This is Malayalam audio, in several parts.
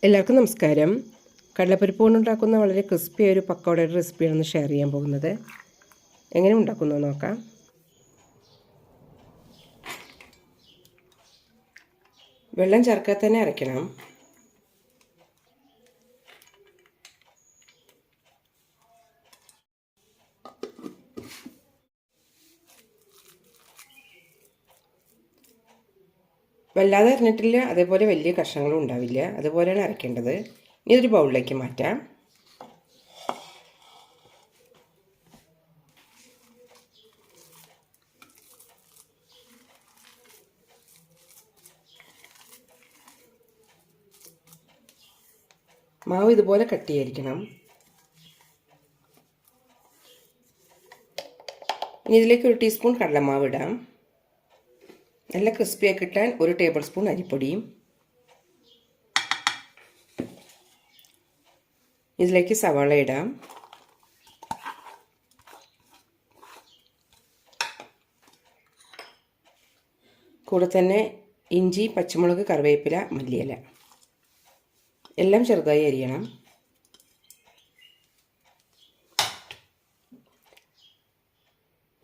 എല്ലാവർക്കും നമസ്കാരം. കടലപ്പരിപ്പ് കൊണ്ടുണ്ടാക്കുന്ന വളരെ ക്രിസ്പിയായ ഒരു പക്കോടയുടെ റെസിപ്പിയാണ് ഷെയർ ചെയ്യാൻ പോകുന്നത്. എങ്ങനെ ഉണ്ടാക്കുന്നത് നോക്കാം. വെള്ളം ചേർക്കാതെ തന്നെ അരയ്ക്കണം. വല്ലാതെ അരിഞ്ഞിട്ടില്ല, അതേപോലെ വലിയ കഷ്ണങ്ങളും ഉണ്ടാവില്ല. അതുപോലെയാണ് അരയ്ക്കേണ്ടത്. ഇനി ഇതൊരു ബൗളിലേക്ക് മാറ്റാം. മാവ് ഇതുപോലെ കട്ടിയായിരിക്കണം. ഇനി ഇതിലേക്ക് 1 ടീസ്പൂൺ കടലമാവ് ഇടാം. നല്ല ക്രിസ്പിയായി കിട്ടാൻ 1 ടേബിൾ സ്പൂൺ അരിപ്പൊടിയും. ഇതിലേക്ക് സവാള ഇടാം. കൂടെ തന്നെ ഇഞ്ചി, പച്ചമുളക്, കറിവേപ്പില, മല്ലിയില എല്ലാം ചെറുതായി അരിയണം.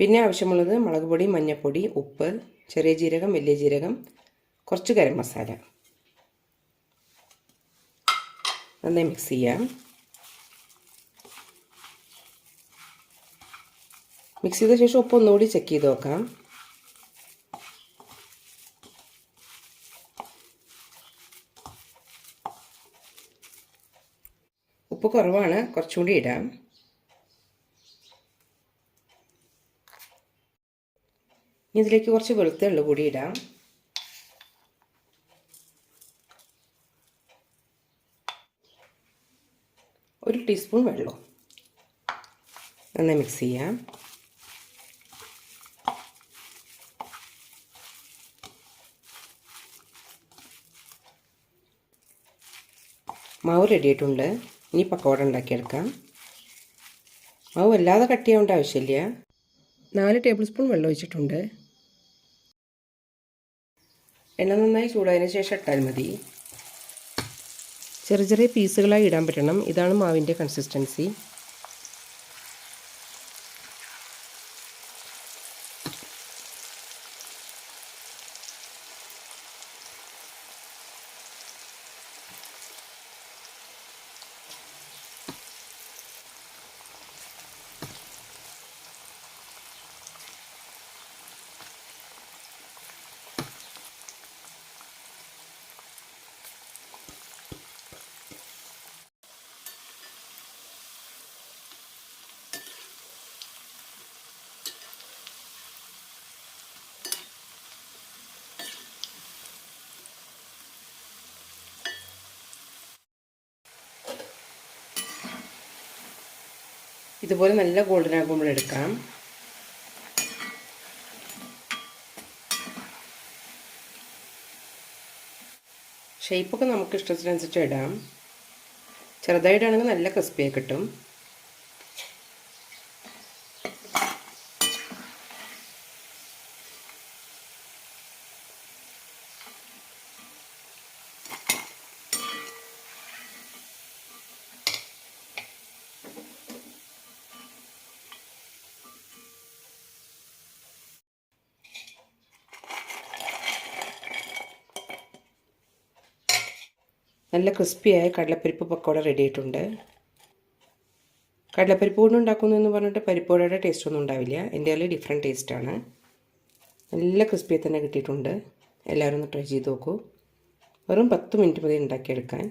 പിന്നെ ആവശ്യമുള്ളത് മുളക് പൊടി, മഞ്ഞൾപ്പൊടി, ഉപ്പ്, ചെറിയ ജീരകം, വലിയ ജീരകം, കുറച്ച് ഗരം മസാല. നന്നായി മിക്സ് ചെയ്യാം. മിക്സ് ചെയ്ത ശേഷം ഉപ്പ് ഒന്നുകൂടി ചെക്ക് ചെയ്ത് നോക്കാം. ഉപ്പ് കുറവാണ്, കുറച്ചുകൂടി ഇടാം. ഇതിലേക്ക് കുറച്ച് വെളുത്ത എള്ള് കൂടി ഇടാം. ഒരു ടീസ്പൂൺ വെള്ളം. നന്നായി മിക്സ് ചെയ്യാം. മാവ് റെഡിയായിട്ടുണ്ട്. ഇനി പക്കോട ഉണ്ടാക്കിയെടുക്കാം. മാവ് വല്ലാതെ കട്ടിയാവേണ്ട ആവശ്യമില്ല. 4 ടേബിൾ സ്പൂൺ വെള്ളം ഒഴിച്ചിട്ടുണ്ട്. എണ്ണ നന്നായി ചൂടായതിനു ശേഷം ഇട്ടാൽ മതി. ചെറിയ ചെറിയ പീസുകളായി ഇടാൻ പറ്റണം. ഇതാണ് മാവിൻ്റെ കൺസിസ്റ്റൻസി. ഇതുപോലെ നല്ല ഗോൾഡൻ ആകുമ്പോൾ എടുക്കാം. ഷേപ്പൊക്കെ നമുക്ക് ഇഷ്ടത്തിനനുസരിച്ച് ഇടാം. ചെറുതായിട്ടാണെങ്കിൽ നല്ല ക്രിസ്പിയായി കിട്ടും. നല്ല ക്രിസ്പിയായ കടലപ്പരിപ്പ് പക്കോട റെഡി ആയിട്ടുണ്ട്. കടലപ്പരിപ്പ് കൊണ്ട് ഉണ്ടാക്കുന്നു എന്ന് പറഞ്ഞിട്ട് പരിപ്പോടയുടെ ടേസ്റ്റ് ഒന്നും ഉണ്ടാവില്ല. എൻ്റെ അതിൽ ഡിഫറെൻറ്റ് ടേസ്റ്റാണ്. നല്ല ക്രിസ്പിയായി തന്നെ കിട്ടിയിട്ടുണ്ട്. എല്ലാവരും ഒന്ന് ട്രൈ ചെയ്ത് നോക്കൂ. വെറും 10 മിനിറ്റ് മതി ഉണ്ടാക്കിയെടുക്കാൻ.